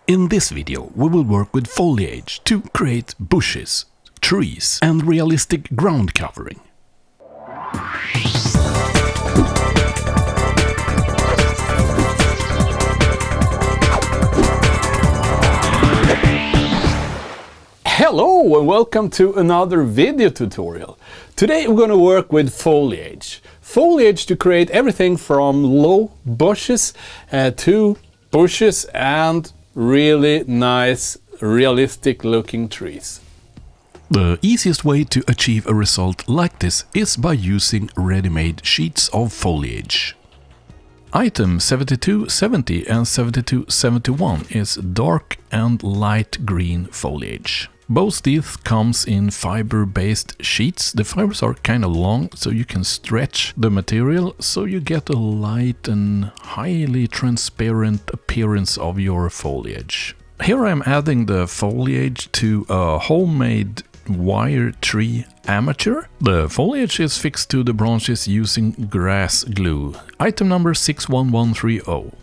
In this video we will work with foliage to create bushes, trees and realistic ground covering. Hello and welcome to another video tutorial. Today we're going to work with foliage. Foliage to create everything from low bushes to bushes and really nice, realistic looking trees. The easiest way to achieve a result like this is by using ready-made sheets of foliage. Item 7270 and 7271 is dark and light green foliage. Both these comes in fiber-based sheets. The fibers are kind of long, so you can stretch the material, so you get a light and highly transparent appearance of your foliage. Here I am adding the foliage to a homemade wire tree armature. The foliage is fixed to the branches using grass glue. Item number 61130.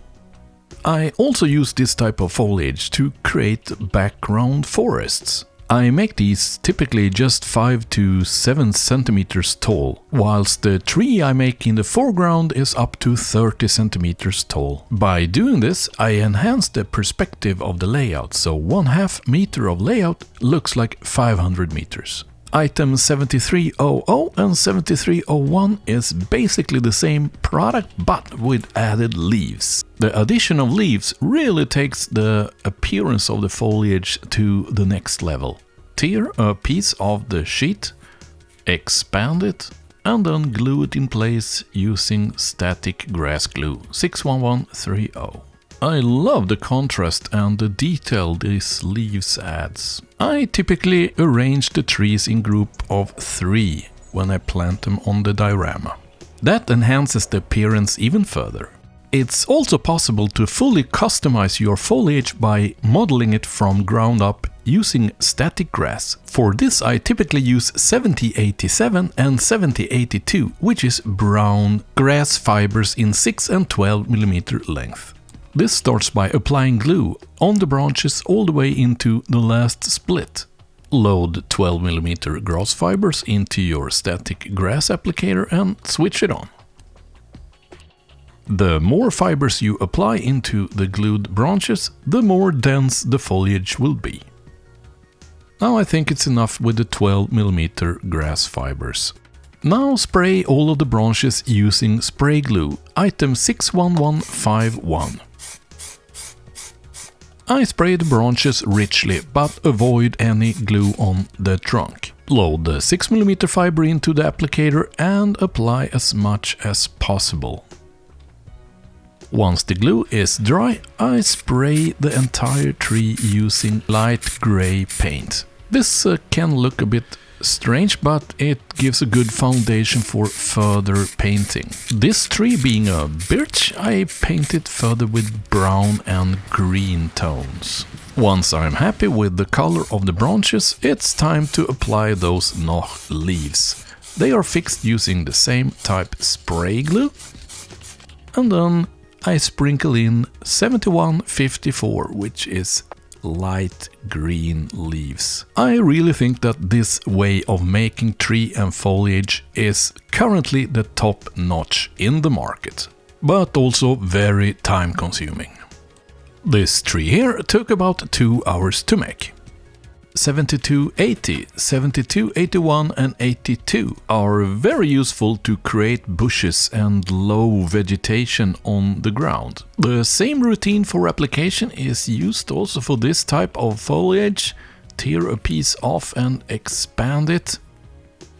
I also use this type of foliage to create background forests. I make these typically just 5 to 7 centimeters tall, whilst the tree I make in the foreground is up to 30 centimeters tall. By doing this, I enhance the perspective of the layout, so 1/2 meter of layout looks like 500 meters. Item 7300 and 7301 is basically the same product but with added leaves. The addition of leaves really takes the appearance of the foliage to the next level. Tear a piece of the sheet, expand it and then glue it in place using static grass glue 61130. I love the contrast and the detail these leaves adds. I typically arrange the trees in group of 3 when I plant them on the diorama. That enhances the appearance even further. It's also possible to fully customize your foliage by modeling it from ground up using static grass. For this I typically use 7087 and 7082, which is brown grass fibers in 6 and 12 mm length. This starts by applying glue on the branches all the way into the last split. Load 12 mm grass fibers into your static grass applicator and switch it on. The more fibers you apply into the glued branches, the more dense the foliage will be. Now I think it's enough with the 12 mm grass fibers. Now spray all of the branches using spray glue, item 61151. I spray the branches richly, but avoid any glue on the trunk. Load the 6 mm fiber into the applicator and apply as much as possible. Once the glue is dry, I spray the entire tree using light gray paint. This can look a bit strange, but it gives a good foundation for further painting. This tree being a birch, I paint it further with brown and green tones. Once I'm happy with the color of the branches, it's time to apply those Noch leaves. They are fixed using the same type spray glue. And then I sprinkle in 7154, which is light green leaves. I really think that this way of making tree and foliage is currently the top notch in the market, but also very time consuming. This tree here took about 2 hours to make. 7280, 7281 and 82 are very useful to create bushes and low vegetation on the ground. The same routine for application is used also for this type of foliage. Tear a piece off and expand it.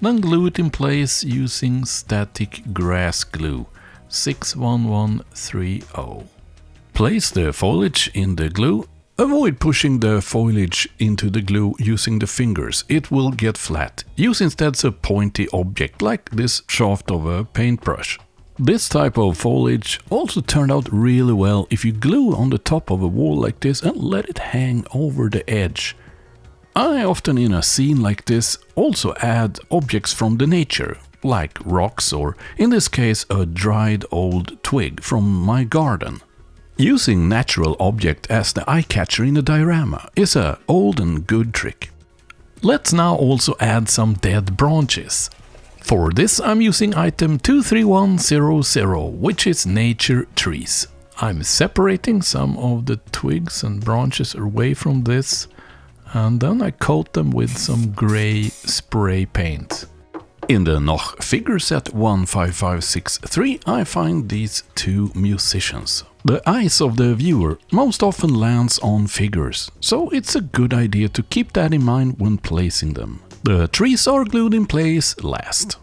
Then glue it in place using static grass glue 61130. Place the foliage in the glue. Avoid pushing the foliage into the glue using the fingers, it will get flat. Use instead a pointy object like this shaft of a paintbrush. This type of foliage also turned out really well if you glue on the top of a wall like this and let it hang over the edge. I often in a scene like this also add objects from the nature, like rocks or in this case a dried old twig from my garden. Using natural object as the eye-catcher in a diorama is a old and good trick. Let's now also add some dead branches. For this I'm using item 23100, which is nature trees. I'm separating some of the twigs and branches away from this, and then I coat them with some grey spray paint. In the Noch figure set 15563 I find these two musicians. The eyes of the viewer most often lands on figures, so it's a good idea to keep that in mind when placing them. The trees are glued in place last.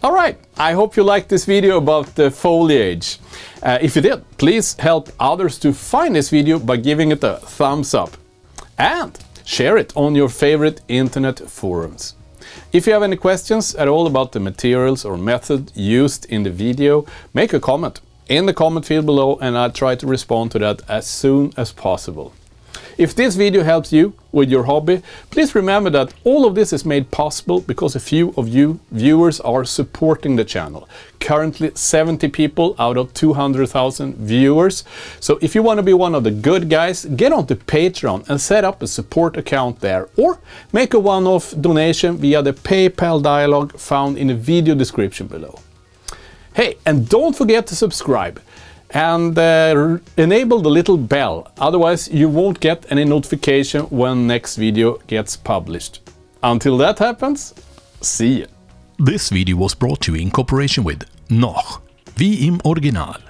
Alright, I hope you liked this video about the foliage. If you did, please help others to find this video by giving it a thumbs up. And share it on your favorite internet forums. If you have any questions at all about the materials or method used in the video, make a comment in the comment field below and I'll try to respond to that as soon as possible. If this video helps you with your hobby, please remember that all of this is made possible because a few of you viewers are supporting the channel. Currently 70 people out of 200,000 viewers. So if you want to be one of the good guys, get onto Patreon and set up a support account there, or make a one-off donation via the PayPal dialog found in the video description below. Hey, and don't forget to subscribe and enable the little bell, otherwise you won't get any notification when next video gets published. Until that happens, see ya! This video was brought to you in cooperation with Noch, wie im Original.